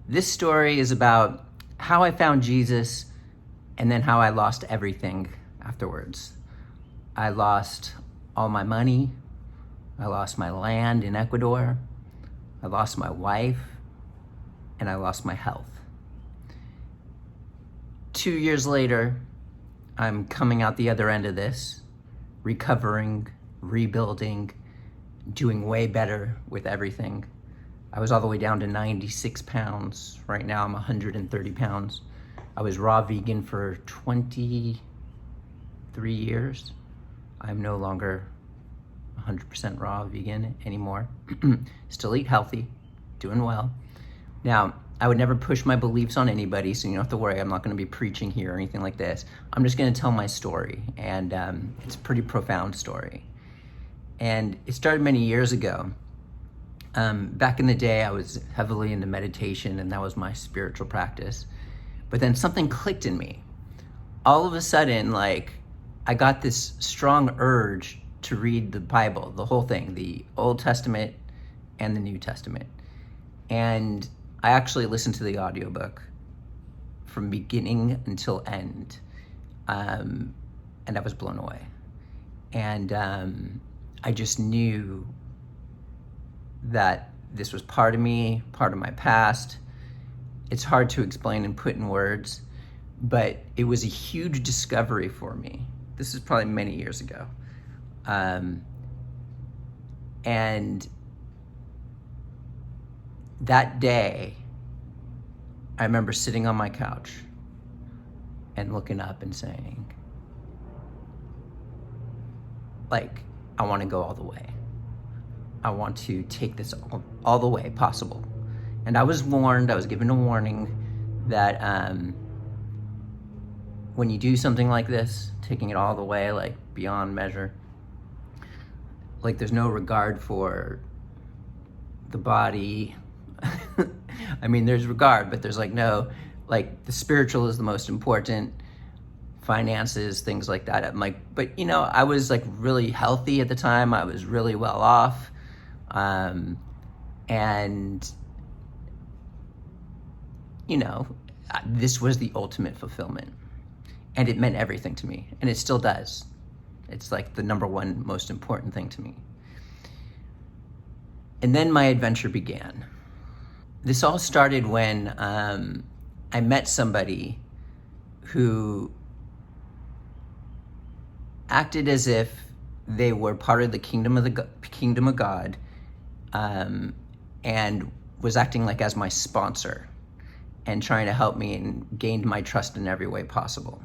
This story is about how I found Jesus and then how I lost everything afterwards. I lost all my money. I lost my land in Ecuador. I lost my wife, and I lost my health. 2 years later, I'm coming out the other end of this, recovering, rebuilding, doing way better with everything. I was all the way down to 96 pounds. Right now I'm 130 pounds. I was raw vegan for 23 years. I'm no longer 100% raw vegan anymore. Still eat healthy, doing well. Now, I would never push my beliefs on anybody, so you don't have to worry. I'm not going to be preaching here or anything like this. I'm just going to tell my story, and it's a pretty profound story. And it started many years ago. Back in the day, I was heavily into meditation, and that was my spiritual practice. But then something clicked in me. All of a sudden, I got this strong urge to read the Bible, the whole thing, the Old Testament and the New Testament. And I actually listened to the audiobook from beginning until end. And I was blown away. And I just knew that this was part of me, part of my past. It's hard to explain and put in words, but it was a huge discovery for me. This is probably many years ago. And that day, I remember sitting on my couch and looking up and saying, I want to go all the way. I want to take this all the way possible. And I was warned, I was given a warning that when you do something like this, taking it all the way, beyond measure, there's no regard for the body. I mean, there's regard, but there's no, the spiritual is the most important, finances, things like that. I'm but I was really healthy at the time. I was really well off. And this was the ultimate fulfillment, and it meant everything to me, and it still does. It's the number one most important thing to me. And then my adventure began. This all started when I met somebody who acted as if they were part of the kingdom of God, and was acting as my sponsor and trying to help me, and gained my trust in every way possible.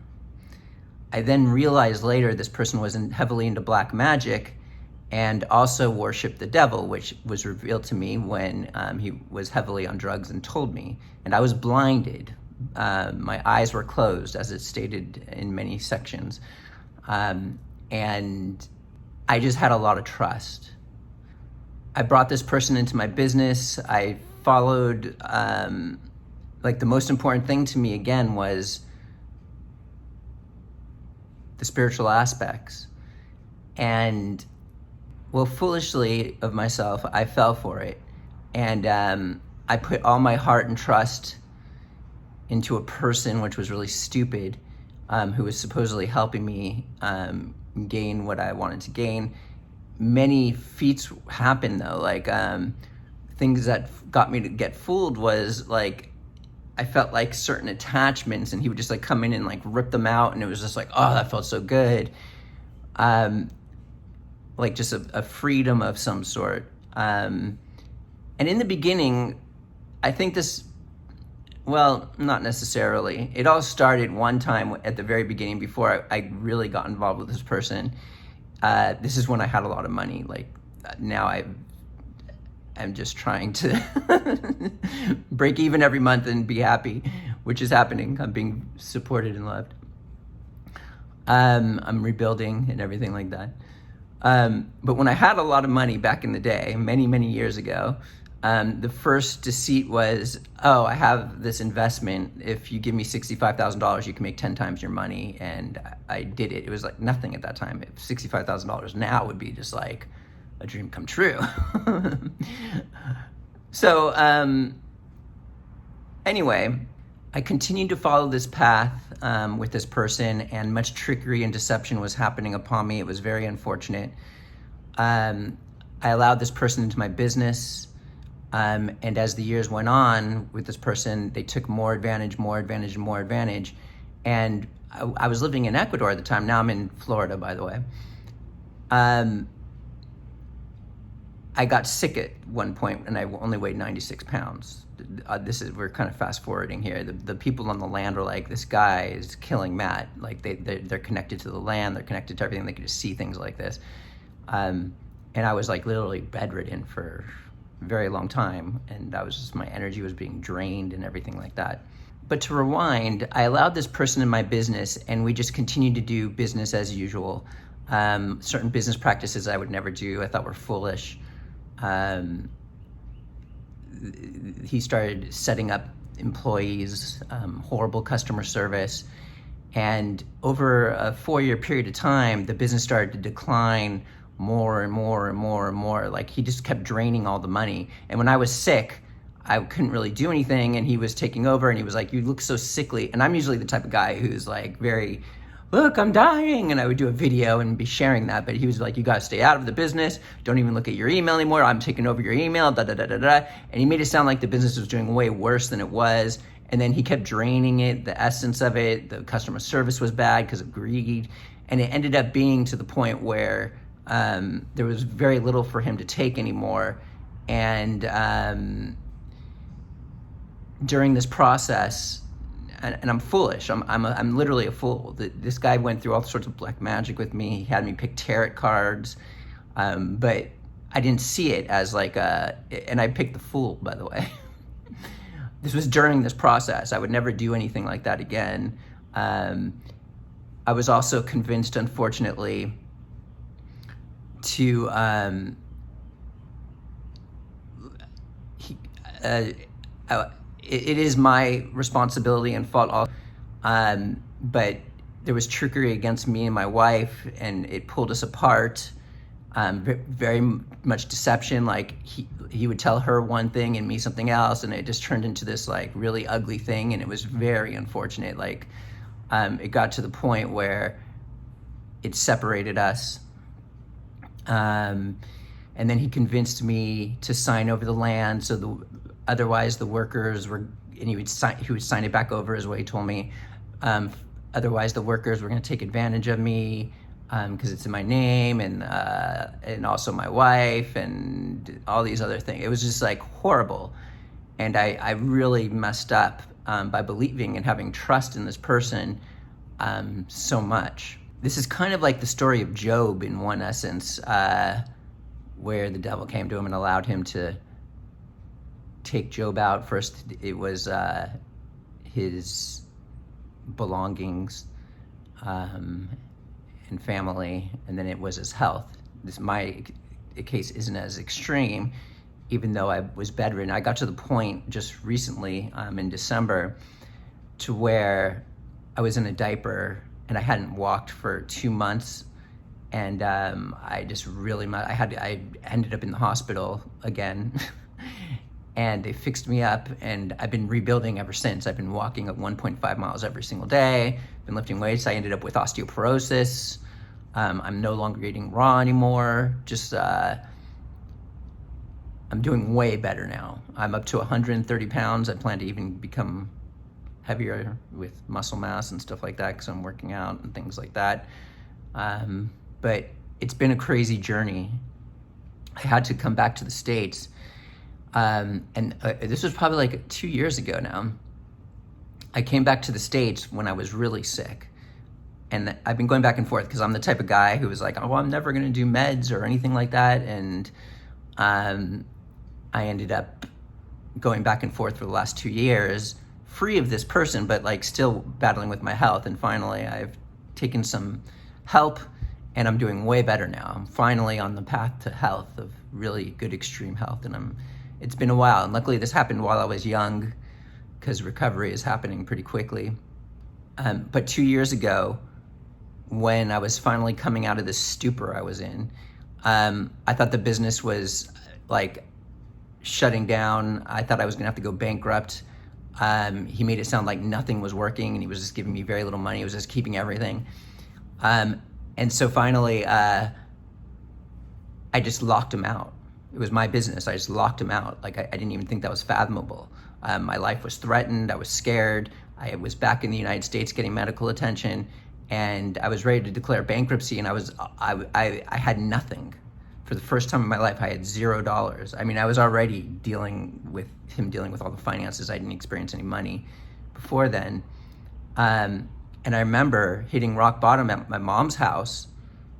I then realized later this person was heavily into black magic and also worshiped the devil, which was revealed to me when he was heavily on drugs and told me. And I was blinded. My eyes were closed, as it's stated in many sections. And I just had a lot of trust. I brought this person into my business. I followed, the most important thing to me again was the spiritual aspects. And foolishly of myself, I fell for it. And I put all my heart and trust into a person, which was really stupid, who was supposedly helping me gain what I wanted to gain. Many feats happened though, things that got me to get fooled was I felt certain attachments, and he would just come in and rip them out, and it was just oh, that felt so good. Just a freedom of some sort. And in the beginning, I think this, not necessarily. It all started one time at the very beginning before I really got involved with this person. This is when I had a lot of money. Now I'm just trying to break even every month and be happy, which is happening. I'm being supported and loved. I'm rebuilding and everything like that. But when I had a lot of money back in the day, many, many years ago, the first deceit was, oh, I have this investment. If you give me $65,000, you can make 10 times your money. And I did it. It was nothing at that time. $65,000 now would be just a dream come true. So Anyway, I continued to follow this path with this person, and much trickery and deception was happening upon me. It was very unfortunate. I allowed this person into my business, and as the years went on with this person, they took more advantage, and I was living in Ecuador at the time. Now I'm in Florida, by the way. I got sick at one point, and I only weighed 96 pounds. We're kind of fast forwarding here. The people on the land were like, this guy is killing Matt. Like they're connected to the land, they're connected to everything. They could just see things like this. And I was like literally bedridden for a very long time. And my energy was being drained and everything like that. But to rewind, I allowed this person in my business, and we just continued to do business as usual. Certain business practices I would never do, I thought were foolish. He started setting up employees, horrible customer service. And over a 4-year period of time, the business started to decline more and more. Like he just kept draining all the money. And when I was sick, I couldn't really do anything, and he was taking over, and he was like, you look so sickly. And I'm usually the type of guy who's like very, look, I'm dying. And I would do a video and be sharing that. But he was like, you got to stay out of the business. Don't even look at your email anymore. I'm taking over your email, And he made it sound like the business was doing way worse than it was. And then he kept draining it, the essence of it. The customer service was bad because of greed. And it ended up being to the point where there was very little for him to take anymore. And during this process, and I'm foolish. I'm literally a fool. This guy went through all sorts of black magic with me. He had me pick tarot cards, but I didn't see it as like and I picked the fool, by the way. This was during this process. I would never do anything like that again. I was also convinced, unfortunately, to it is my responsibility and fault, but there was trickery against me and my wife, and it pulled us apart. Very much deception. Like he would tell her one thing and me something else, and it just turned into this like really ugly thing, and it was very unfortunate. Like it got to the point where it separated us. And then he convinced me to sign over the land, so otherwise the workers were, and he would sign it back over, is what he told me. Otherwise the workers were going to take advantage of me because it's in my name, and also my wife, and all these other things. It was just like horrible, and I really messed up by believing and having trust in this person so much. This is kind of like the story of Job in one essence, where the devil came to him and allowed him to take Job out. First, it was his belongings and family, and then it was his health. My case isn't as extreme, even though I was bedridden. I got to the point just recently in December to where I was in a diaper and I hadn't walked for 2 months, and I ended up in the hospital again. And they fixed me up, and I've been rebuilding ever since. I've been walking at 1.5 miles every single day, been lifting weights. I ended up with osteoporosis. I'm no longer eating raw anymore. I'm doing way better now. I'm up to 130 pounds. I plan to even become heavier with muscle mass and stuff like that because I'm working out and things like that. But it's been a crazy journey. I had to come back to the States. This was probably like 2 years ago now. I came back to the States when I was really sick. And I've been going back and forth because I'm the type of guy who was like, oh, well, I'm never going to do meds or anything like that. And I ended up going back and forth for the last 2 years, free of this person, but like still battling with my health. And finally, I've taken some help, and I'm doing way better now. I'm finally on the path to health, of really good extreme health. And it's been a while. And luckily this happened while I was young, because recovery is happening pretty quickly. But 2 years ago, when I was finally coming out of this stupor I was in, I thought the business was like shutting down. I thought I was gonna have to go bankrupt. He made it sound like nothing was working, and he was just giving me very little money. He was just keeping everything. And so finally, I just locked him out. It was my business. I just locked him out. Like, I didn't even think that was fathomable. My life was threatened. I was scared. I was back in the United States getting medical attention, and I was ready to declare bankruptcy, and I had nothing. For the first time in my life, I had $0. I mean, I was already dealing with all the finances. I didn't experience any money before then. And I remember hitting rock bottom at my mom's house,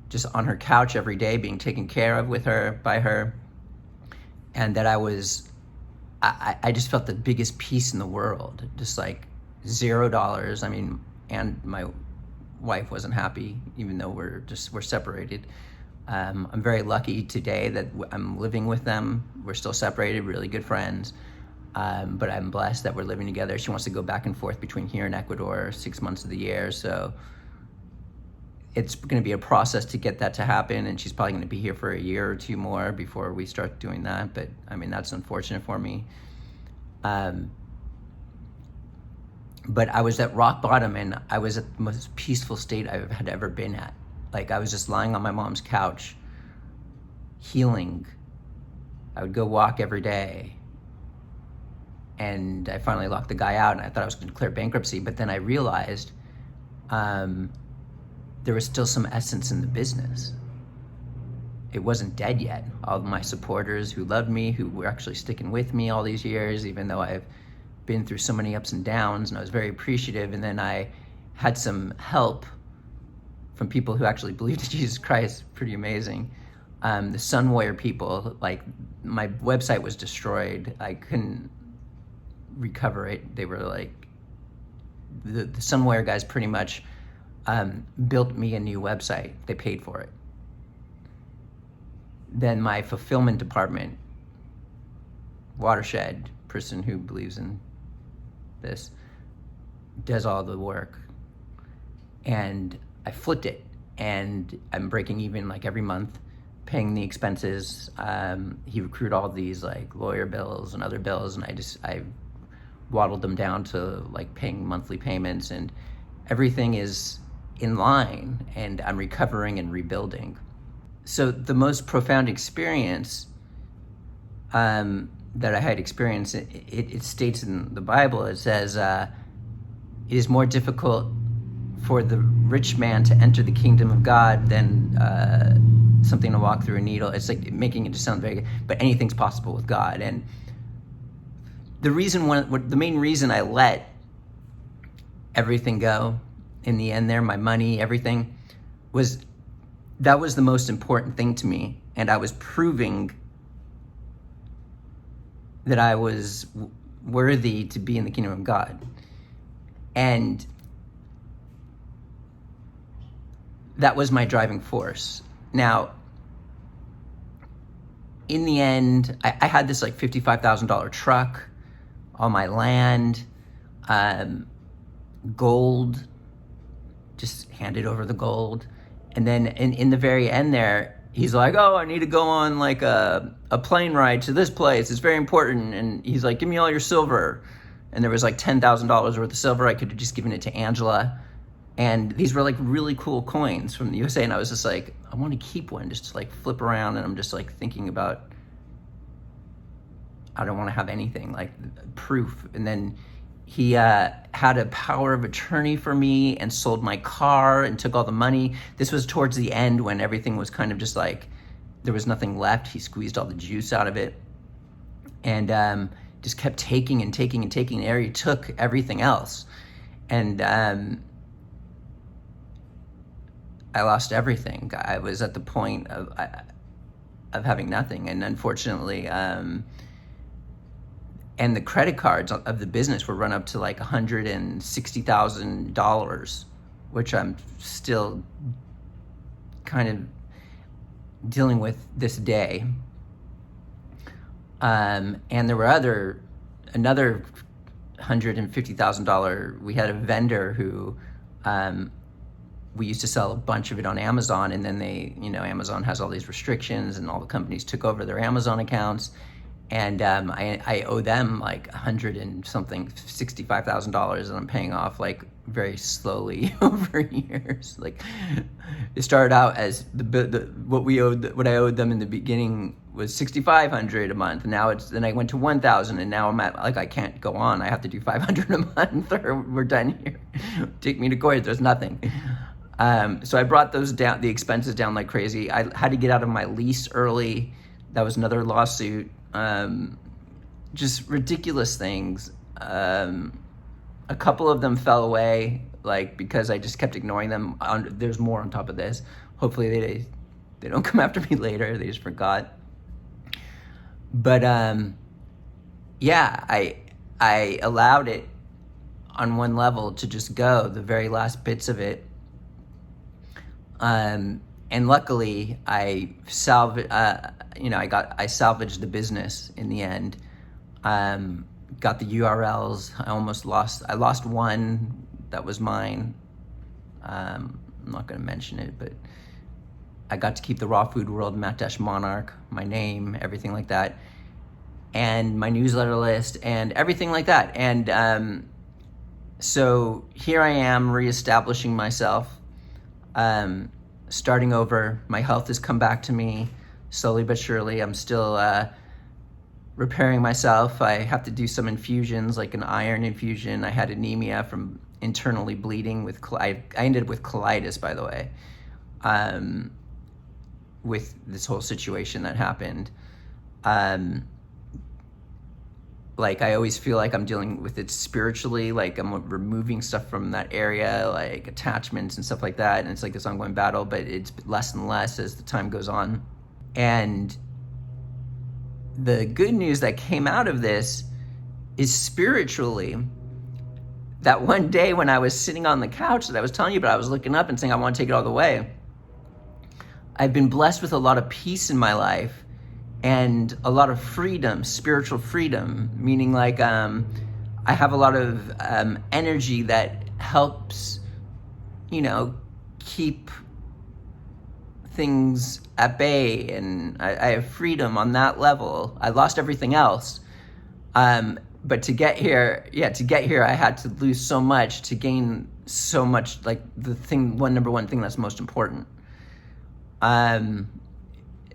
just on her couch every day, being taken care of by her. And that I just felt the biggest peace in the world, just like $0. I mean, and my wife wasn't happy, even though we're separated. I'm very lucky today that I'm living with them. We're still separated, really good friends. But I'm blessed that we're living together. She wants to go back and forth between here and Ecuador 6 months of the year. So it's going to be a process to get that to happen. And she's probably going to be here for a year or two more before we start doing that. But I mean, that's unfortunate for me. But I was at rock bottom, and I was at the most peaceful state I had ever been at. Like, I was just lying on my mom's couch, healing. I would go walk every day. And I finally locked the guy out, and I thought I was going to declare bankruptcy. But then I realized there was still some essence in the business. It wasn't dead yet. All of my supporters who loved me, who were actually sticking with me all these years, even though I've been through so many ups and downs, and I was very appreciative. And then I had some help from people who actually believed in Jesus Christ. Pretty amazing. The Sun Warrior people, like, my website was destroyed. I couldn't recover it. They were like, the Sun Warrior guys pretty much built me a new website. They paid for it. Then my fulfillment department, Watershed, person who believes in this, does all the work. And I flipped it, and I'm breaking even like every month, paying the expenses. He accrued all these like lawyer bills and other bills, and I waddled them down to like paying monthly payments, and everything is in line, and I'm recovering and rebuilding. So the most profound experience that I had experienced, it states in the Bible, it says, it is more difficult for the rich man to enter the kingdom of God than something to walk through a needle. It's like making it just sound very good, but anything's possible with God. And the main reason I let everything go in the end there, my money, everything, that was the most important thing to me. And I was proving that I was worthy to be in the kingdom of God. And that was my driving force. Now, in the end, I had this like $55,000 truck, all my land, gold, just handed over the gold. And then in the very end there, he's like, oh, I need to go on like a plane ride to this place. It's very important. And he's like, give me all your silver. And there was like $10,000 worth of silver. I could have just given it to Angela. And these were like really cool coins from the USA. And I was just like, I want to keep one just to like flip around. And I'm just like thinking about, I don't want to have anything, like proof. And then he had a power of attorney for me and sold my car and took all the money. This was towards the end when everything was kind of just like, there was nothing left. He squeezed all the juice out of it. And just kept taking and taking and taking. There he took everything else. And I lost everything. I was at the point of having nothing. And unfortunately, and the credit cards of the business were run up to like $160,000, which I'm still kind of dealing with this day. And there were another $150,000. We had a vendor who we used to sell a bunch of it on Amazon, and then Amazon has all these restrictions, and all the companies took over their Amazon accounts. And I owe them like $65,000, and I'm paying off like very slowly over years. Like, it started out as what I owed them in the beginning was $6,500 a month. And now then I went to 1,000, and now I'm at like, I can't go on. I have to do 500 a month, or we're done here. Take me to court. There's nothing. So I brought the expenses down like crazy. I had to get out of my lease early. That was another lawsuit. Just ridiculous things. A couple of them fell away, like, because I just kept ignoring them. There's more on top of this. Hopefully they don't come after me later. They just forgot. But yeah, I allowed it on one level to just go, the very last bits of it. And luckily, I salvaged the business in the end. Got the URLs. I lost one that was mine. I'm not going to mention it, but I got to keep the Raw Food World, Monarch, my name, everything like that, and my newsletter list, and everything like that. And so here I am, reestablishing myself. Starting over. My health has come back to me slowly but surely. I'm still repairing myself. I have to do some infusions, like an iron infusion. I had anemia from internally bleeding I ended up with colitis, by the way, with this whole situation that happened. Like, I always feel like I'm dealing with it spiritually, like I'm removing stuff from that area, like attachments and stuff like that, and it's like this ongoing battle, but it's less and less as the time goes on. And the good news that came out of this is, spiritually, that one day when I was sitting on the couch that I was telling you about, I was looking up and saying, I want to take it all the way. I've been blessed with a lot of peace in my life, and a lot of freedom, spiritual freedom, meaning like I have a lot of energy that helps, keep things at bay, and I have freedom on that level. I lost everything else, but to get here, I had to lose so much to gain so much, like number one thing that's most important.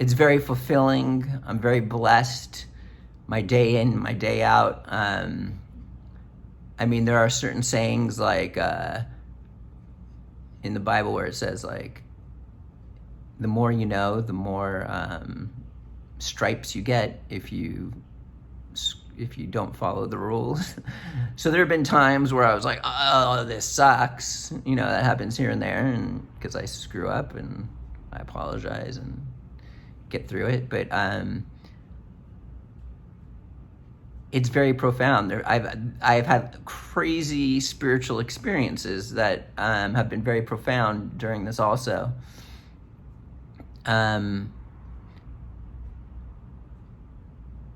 It's very fulfilling. I'm very blessed. My day in, my day out. There are certain sayings like in the Bible where it says, like, the more you know, the more stripes you get if you don't follow the rules. So there have been times where I was like, oh, this sucks. That happens here and there, and because I screw up, and I apologize and get through it. But it's very profound. I've had crazy spiritual experiences that have been very profound during this also. I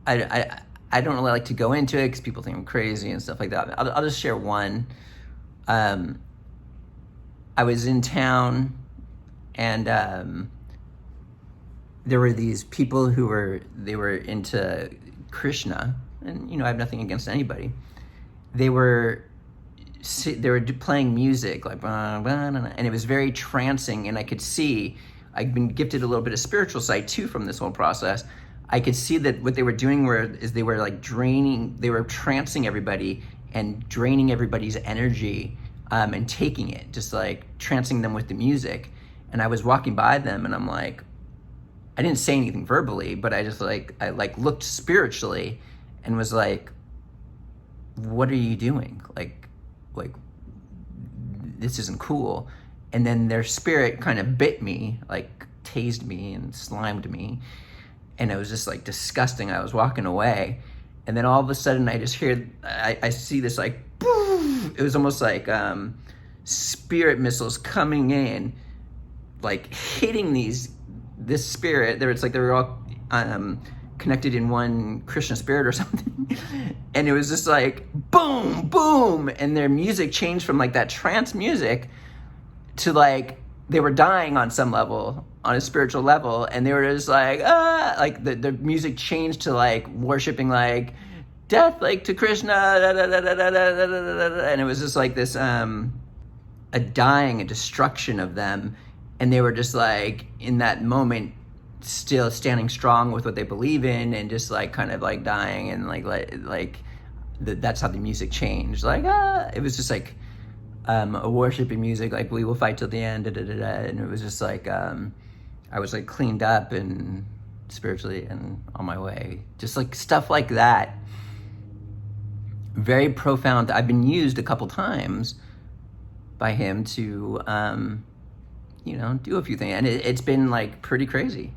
don't really like to go into it because people think I'm crazy and stuff like that. I'll just share one. I was in town, and there were these people who were into Krishna, and I have nothing against anybody. They were playing music like blah, blah, blah, and it was very trancing, and I could see, I've been gifted a little bit of spiritual sight too from this whole process. I could see that what they were doing they were trancing everybody and draining everybody's energy, and taking it, just like trancing them with the music. And I was walking by them, and I'm like, I didn't say anything verbally, but I just I looked spiritually and was like, what are you doing? Like this isn't cool. And then their spirit kind of bit me, like tased me and slimed me. And it was just like disgusting. I was walking away. And then all of a sudden I just I see this like, it was almost like spirit missiles coming in, like hitting this spirit. It's like they were all connected in one Krishna spirit or something. And it was just like boom, boom. And their music changed from like that trance music to like they were dying on some level, on a spiritual level, and they were just like, like the music changed to like worshiping like death, like to Krishna, da, da, da, da, da, da, da, da, da, and it was just like this a dying, a destruction of them, and they were just like in that moment still standing strong with what they believe in, and just like kind of like dying, and that's how the music changed. Like it was just like a worshiping music, like we will fight till the end, da, da, da, da. And it was just like I was like cleaned up and spiritually and on my way, just like stuff like that. Very profound. I've been used a couple times by him to do a few things, and it's been like pretty crazy.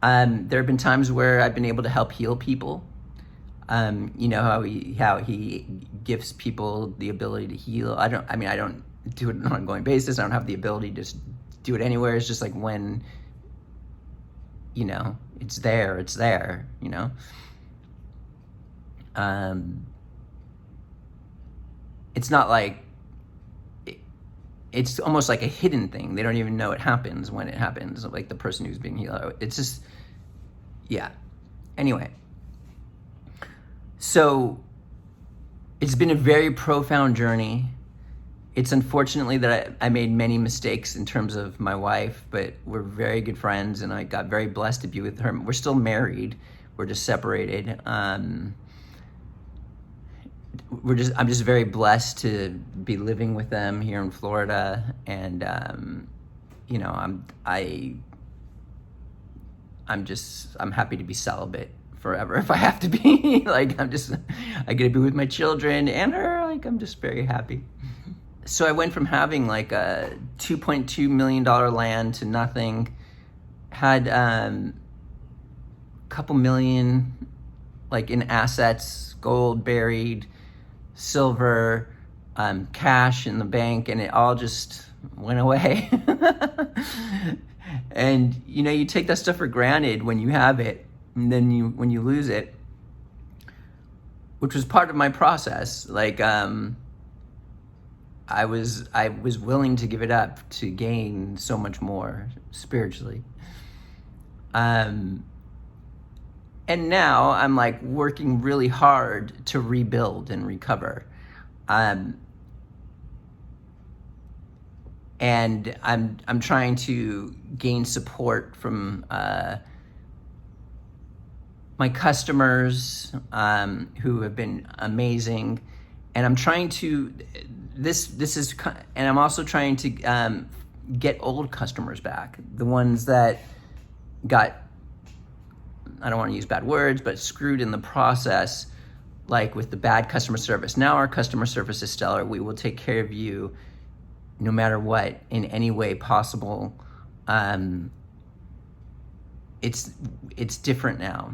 There have been times where I've been able to help heal people. How he gifts people the ability to heal. I don't do it on an ongoing basis. I don't have the ability to just do it anywhere. It's just like when, it's there, it's not like, it's almost like a hidden thing. They don't even know it happens when it happens. Like the person who's being healed. It's just, yeah. Anyway. So it's been a very profound journey. It's unfortunately that I made many mistakes in terms of my wife, but we're very good friends, and I got very blessed to be with her. We're still married. We're just separated. I'm just very blessed to be living with them here in Florida, and I'm happy to be celibate forever if I have to be. Like I get to be with my children and her. Like I'm just very happy. So I went from having like a $2.2 million land to nothing. Had a couple million like in assets, gold buried, silver, cash in the bank, and it all just went away. And you take that stuff for granted when you have it, and then when you lose it, which was part of my process. Like I was willing to give it up to gain so much more spiritually. And now I'm like working really hard to rebuild and recover. And I'm trying to gain support from my customers who have been amazing, and I'm trying to and I'm also trying to get old customers back, the ones that got, I don't want to use bad words, but screwed in the process, like with the bad customer service. Now our customer service is stellar. We will take care of you no matter what, in any way possible. It's different now.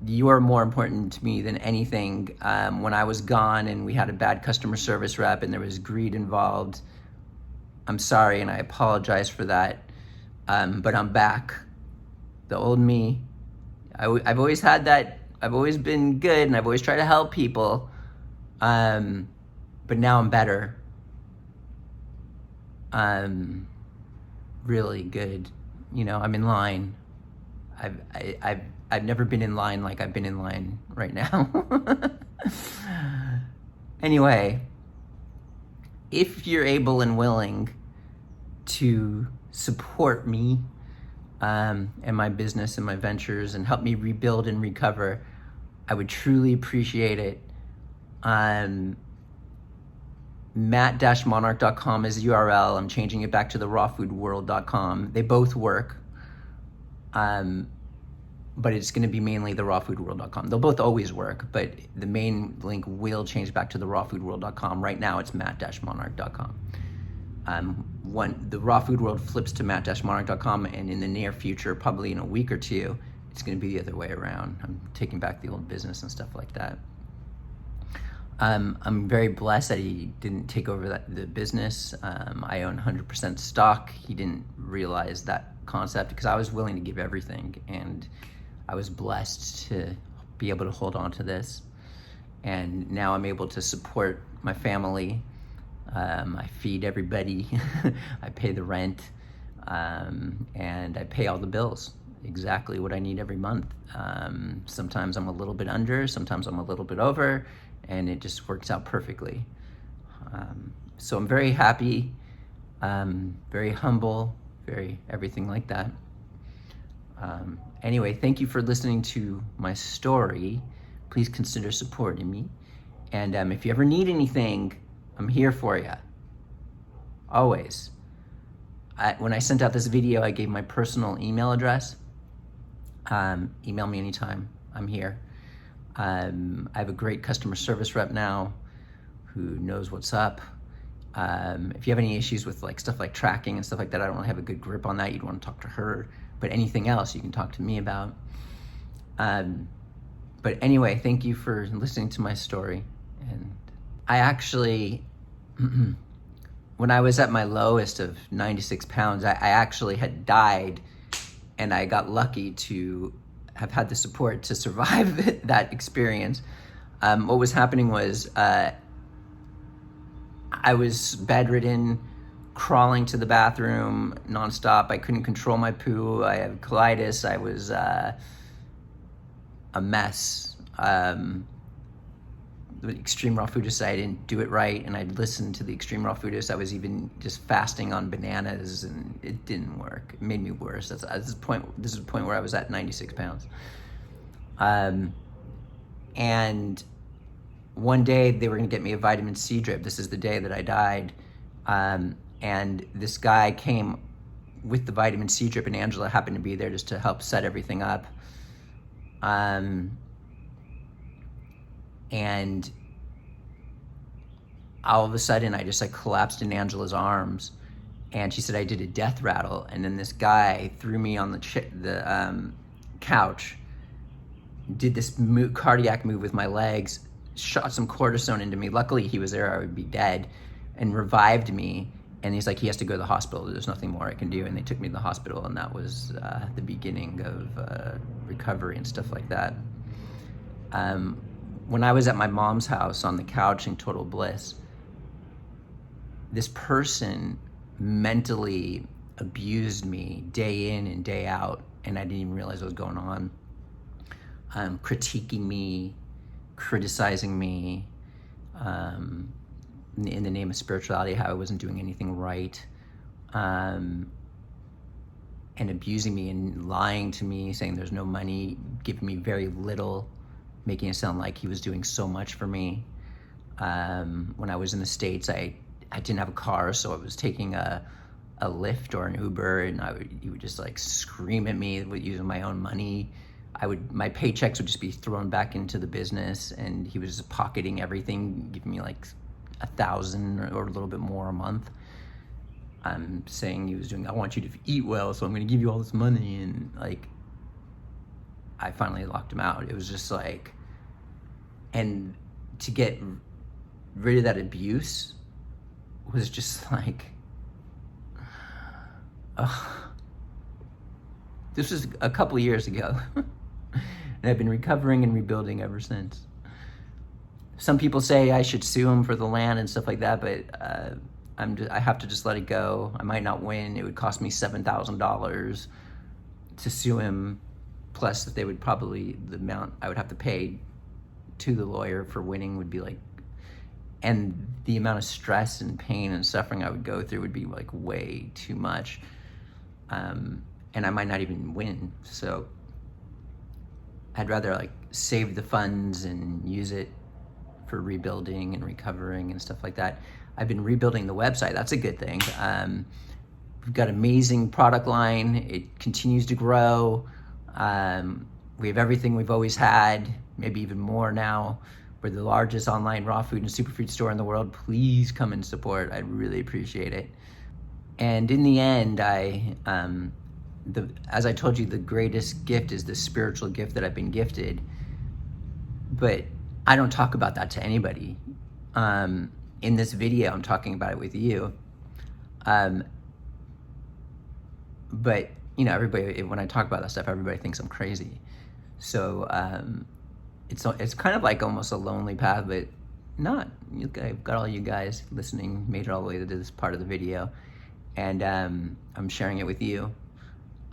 You are more important to me than anything. When I was gone and we had a bad customer service rep and there was greed involved, I'm sorry and I apologize for that. But I'm back. The old me. I've always had that. I've always been good, and I've always tried to help people. But now I'm better. I'm really good. I'm in line. I've never been in line like I've been in line right now. Anyway, if you're able and willing to support me and my business and my ventures and help me rebuild and recover, I would truly appreciate it. Matt-monarch.com is the URL. I'm changing it back to the rawfoodworld.com. They both work. But it's going to be mainly the rawfoodworld.com. They'll both always work, but the main link will change back to the rawfoodworld.com. Right now it's matt-monarch.com. When the Raw Food World flips to matt-monarch.com, and in the near future, probably in a week or two, it's going to be the other way around. I'm taking back the old business and stuff like that. I'm very blessed that he didn't take over the business. I own 100% stock. He didn't realize that concept because I was willing to give everything, and I was blessed to be able to hold on to this. And now I'm able to support my family I feed everybody. I pay the rent, and I pay all the bills. Exactly what I need every month. Sometimes I'm a little bit under, sometimes I'm a little bit over, and it just works out perfectly. So I'm very happy, very humble, very everything like that. Anyway, thank you for listening to my story. Please consider supporting me. And if you ever need anything, I'm here for you. Always. When I sent out this video, I gave my personal email address. Email me anytime. I'm here. I have a great customer service rep now who knows what's up. If you have any issues with like stuff like tracking and stuff like that, I don't really have a good grip on that. You'd want to talk to her. But anything else, you can talk to me about. But anyway, thank you for listening to my story. And I actually, when I was at my lowest of 96 pounds, I actually had died, and I got lucky to have had the support to survive that experience. What was happening was I was bedridden, crawling to the bathroom nonstop. I couldn't control my poo. I had colitis. I was a mess. The Extreme Raw Foodist, I didn't do it right, and I'd listened to the Extreme Raw Foodist. I was even just fasting on bananas, and it didn't work. It made me worse. This is the point where I was at 96 pounds. And one day they were going to get me a vitamin C drip. This is the day that I died. And this guy came with the vitamin C drip, and Angela happened to be there just to help set everything up. And all of a sudden I just like collapsed in Angela's arms, and she said I did a death rattle. And then this guy threw me on the couch, did this cardiac move with my legs, shot some cortisone into me. Luckily he was there, I would be dead, and revived me. And he's like, he has to go to the hospital. There's nothing more I can do. And they took me to the hospital, and that was the beginning of recovery and stuff like that. When I was at my mom's house on the couch in total bliss, this person mentally abused me day in and day out, and I didn't even realize what was going on. Critiquing me, criticizing me, in the name of spirituality, how I wasn't doing anything right, and abusing me and lying to me, saying there's no money, giving me very little, making it sound like he was doing so much for me. When I was in the States, I didn't have a car, so I was taking a Lyft or an Uber, and he would just like scream at me with using my own money. My paychecks would just be thrown back into the business, and he was just pocketing everything, giving me like $1,000 or a little bit more a month. I'm saying he was doing, I want you to eat well, so I'm going to give you all this money. And like, I finally locked him out. It was just like, and to get rid of that abuse was just like, this was a couple years ago. And I've been recovering and rebuilding ever since. Some people say I should sue him for the land and stuff like that, but I have to just let it go. I might not win. It would cost me $7,000 to sue him, plus that they would probably, the amount I would have to pay to the lawyer for winning would be like, and the amount of stress and pain and suffering I would go through would be like way too much. And I might not even win. So I'd rather like save the funds and use it for rebuilding and recovering and stuff like that. I've been rebuilding the website. That's a good thing. We've got amazing product line. It continues to grow. We have everything we've always had, maybe even more now. We're the largest online raw food and superfood store in the world. Please come and support. I'd really appreciate it. And in the end, as I told you, the greatest gift is the spiritual gift that I've been gifted. But I don't talk about that to anybody. In this video, I'm talking about it with you. But you know, everybody, when I talk about that stuff, everybody thinks I'm crazy. So it's kind of like almost a lonely path, but not. I've got all you guys listening, made it all the way to this part of the video, and I'm sharing it with you.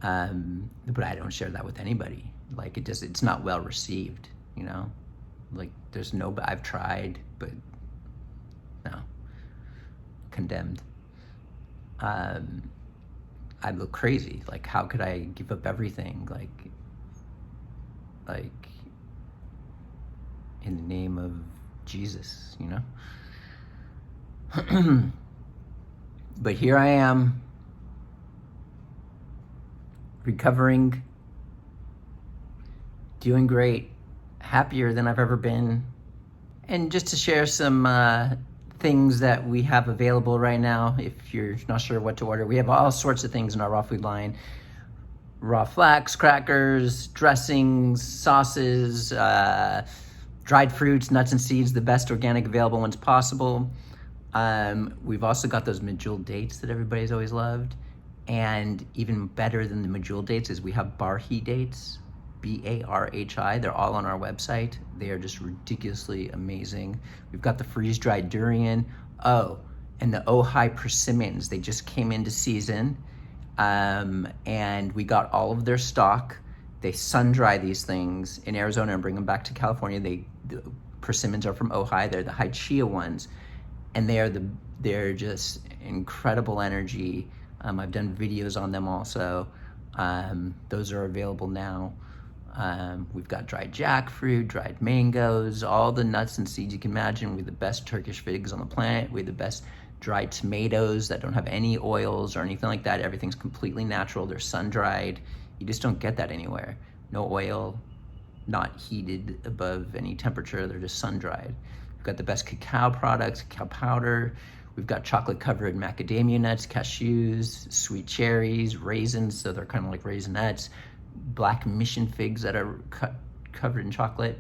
But I don't share that with anybody. Like it's not well received, you know? Like I've tried, but no, condemned. I look crazy. Like, how could I give up everything? Like in the name of Jesus, you know? But here I am, recovering, doing great, happier than I've ever been. And just to share some things that we have available right now, if you're not sure what to order, we have all sorts of things in our raw food line. Raw flax, crackers, dressings, sauces, dried fruits, nuts and seeds, the best organic available ones possible. We've also got those medjool dates that everybody's always loved. And even better than the medjool dates is we have barhi dates, B-A-R-H-I. They're all on our website. They are just ridiculously amazing. We've got the freeze-dried durian. Oh, and the Ojai persimmons. They just came into season. And we got all of their stock. They sun-dry these things in Arizona and bring them back to California. The persimmons are from Ojai. They're the high chia ones. And they're just incredible energy. I've done videos on them also. Those are available now. We've got dried jackfruit, dried mangoes, all the nuts and seeds you can imagine. We have the best Turkish figs on the planet. We have the best dried tomatoes that don't have any oils or anything like that. Everything's completely natural. They're sun-dried. You just don't get that anywhere. No oil, not heated above any temperature. They're just sun-dried. We've got the best cacao products, cacao powder. We've got chocolate-covered macadamia nuts, cashews, sweet cherries, raisins, so they're kind of like raisinets, black mission figs that are covered in chocolate.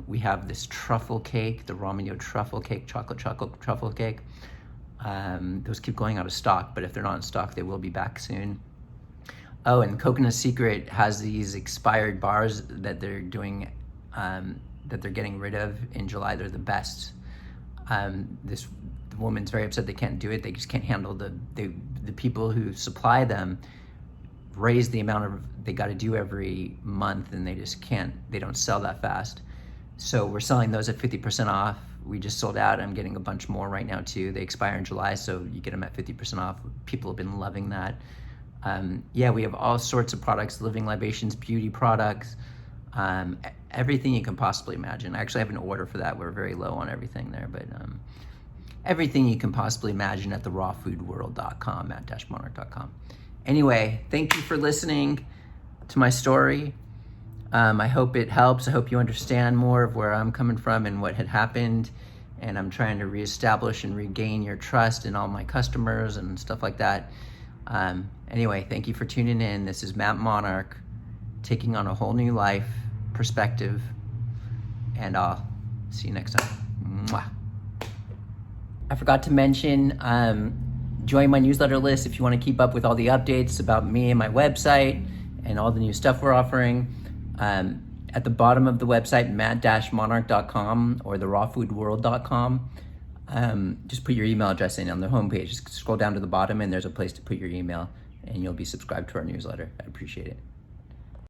We have this truffle cake, the Romano truffle cake, chocolate truffle cake. Those keep going out of stock, but if they're not in stock, they will be back soon. Oh, and Coconut Secret has these expired bars that they're doing, that they're getting rid of in July. They're the best. The woman's very upset they can't do it. They just can't handle the people who supply them raise the amount of they got to do every month, and they just can't. They don't sell that fast. So we're selling those at 50% off. We just sold out. I'm getting a bunch more right now too. They expire in July, so you get them at 50% off. People have been loving that. Yeah, we have all sorts of products, living libations, beauty products, everything you can possibly imagine. I actually have an order for that. We're very low on everything there, but everything you can possibly imagine at the rawfoodworld.com, matt-monarch.com. Anyway, thank you for listening to my story. I hope it helps. I hope you understand more of where I'm coming from and what had happened. And I'm trying to reestablish and regain your trust in all my customers and stuff like that. Anyway, thank you for tuning in. This is Matt Monarch, taking on a whole new life perspective. And I'll see you next time. Mwah. I forgot to mention, join my newsletter list if you want to keep up with all the updates about me and my website and all the new stuff we're offering. At the bottom of the website, matt-monarch.com or the rawfoodworld.com, just put your email address in on the homepage. Just scroll down to the bottom and there's a place to put your email and you'll be subscribed to our newsletter. I appreciate it.